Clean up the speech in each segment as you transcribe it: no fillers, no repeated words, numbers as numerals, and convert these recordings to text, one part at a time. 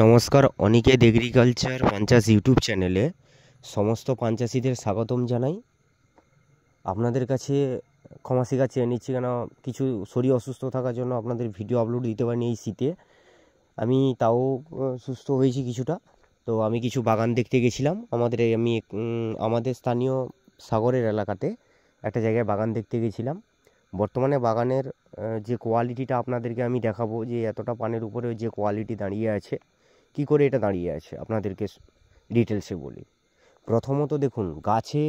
নমস্কার, Aniket agriculture পাঞ্চাশ YouTube চ্যানেলে সমস্ত পাঞ্চাশিদের স্বাগতম জানাই। আপনাদের কাছে ক্ষমা স্বীকার চেয়ে নিচ্ছি, কেন কিছু শরীর অসুস্থ থাকার জন্য আপনাদের ভিডিও আপলোড দিতে পারিনি এই শীতে। আমি তাও সুস্থ হয়েছি কিছুটা। তো আমি কিছু বাগান দেখতে গেছিলাম আমাদের স্থানীয় সাগরের এলাকাতে একটা জায়গায় বাগান দেখতে গেছিলাম। বর্তমানে বাগানের যে কোয়ালিটিটা আপনাদেরকে আমি দেখাবো, যে এতটা পানের উপরে যে কোয়ালিটি দাঁড়িয়ে আছে, কি করে এটা দাঁড়িয়ে আছে আপনাদেরকে ডিটেলসে বলি। প্রথমত দেখুন, গাছে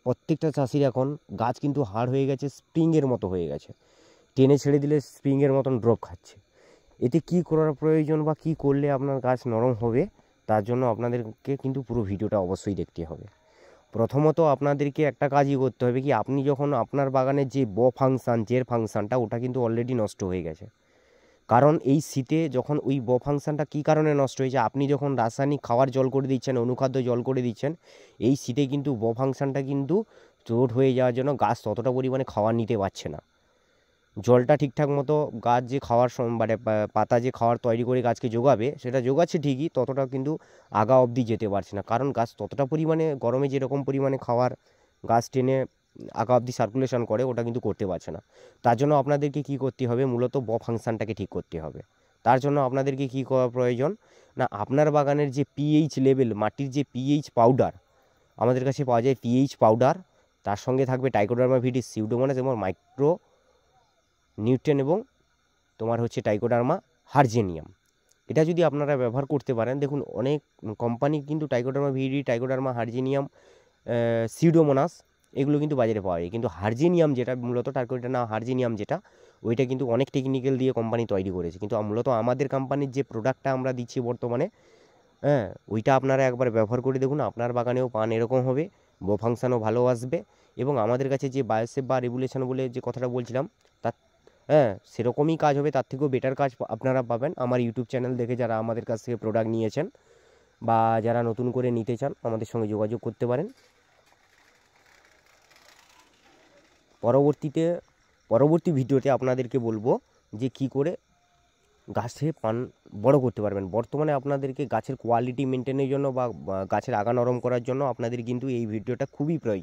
প্রত্যেকটা চাষির এখন গাছ কিন্তু হাড় হয়ে গেছে, স্প্রিংয়ের মতো হয়ে গেছে, টেনে ছেড়ে দিলে স্প্রিংয়ের মতন ড্রপ খাচ্ছে। এতে কি করার প্রয়োজন বা কি করলে আপনার গাছ নরম হবে, তার জন্য আপনাদেরকে কিন্তু পুরো ভিডিওটা অবশ্যই দেখতে হবে। প্রথমত আপনাদেরকে একটা কাজই করতে হবে, কি আপনি যখন আপনার বাগানের যে জের ফাংশানটা, ওটা কিন্তু অলরেডি নষ্ট হয়ে গেছে। কারণ এই শীতে যখন ওই ফাংশানটা কী কারণে নষ্ট হয়েছে, আপনি যখন রাসায়নিক খাবার জল করে দিচ্ছেন, অনুখাদ্য জল করে দিচ্ছেন, এই শীতে কিন্তু ফাংশানটা কিন্তু চোট হয়ে যাওয়ার জন্য গাছ ততটা পরিমাণে খাবার নিতে পারছে না। জলটা ঠিকঠাক মতো গাছ যে খাওয়ার মানে পাতা যে খাবার তৈরি করে গাছকে যোগাবে, সেটা যোগাচ্ছে ঠিকই, ততটা কিন্তু আগা অবধি যেতে পারছে না। কারণ গাছ ততটা পরিমাণে গরমে যেরকম পরিমাণে খাবার গাছ টেনে আগা অবধি সার্কুলেশন করে, ওটা কিন্তু করতে পারছে না। তার জন্য আপনাদেরকে কী করতে হবে, মূলত ফাংশানটাকে ঠিক করতে হবে। তার জন্য আপনাদেরকে কী করা প্রয়োজন না, আপনার বাগানের যে পিএইচ লেভেল, মাটির যে পিএইচ পাউডার আমাদের কাছে পাওয়া যায়, পিএইচ পাউডার, তার সঙ্গে থাকবে ট্রাইকোডার্মা ভিরিডিস, সিউডোমোনাস এবং মাইক্রো নিউট্রেন এবং ট্রাইকোডার্মা হার্জেনিয়াম। এটা যদি আপনারা ব্যবহার করতে পারেন, দেখুন অনেক কোম্পানি কিন্তু ট্রাইকোডার্মা ভিডি, ট্রাইকোডার্মা হার্জেনিয়াম, সিউডোমোনাস এগুলো কিন্তু বাজারে পাওয়া যায়। কিন্তু হার্জেনিয়াম যেটা মূলত ট্রাইকোডার্মা হার্জেনিয়াম যেটা, ওইটা কিন্তু অনেক টেকনিক্যাল দিয়ে কোম্পানি তৈরি করেছে। কিন্তু মূলত আমাদের কোম্পানির যে প্রোডাক্টটা আমরা দিচ্ছি বর্তমানে, ওইটা আপনারা একবার ব্যবহার করে দেখুন, আপনার বাগানেও পান এরকম হবে, ফাংশানও ভালো আসবে। এবং আমাদের কাছে যে বায়োসেফ বা রেগুলেশন বলে যে কথাটা বলছিলাম, তার সেরকমই কাজ হবে, তার থেকেও বেটার কাজ আপনারা পাবেন আমার ইউটিউব চ্যানেল দেখে। যারা আমাদের কাছ থেকে প্রোডাক্ট নিয়েছেন বা যারা নতুন করে নিতে চান, আমাদের সঙ্গে যোগাযোগ করতে পারেন। পরবর্তী ভিডিওতে আপনাদেরকে বলবো যে কি করে গাছে পান বড় করতে পারবেন। বর্তমানে আপনাদেরকে গাছের কোয়ালিটি মেনটেনের জন্য বা গাছের আগা নরম করার জন্য আপনাদের কিন্তু এই ভিডিওটা খুবই প্রয়োজন।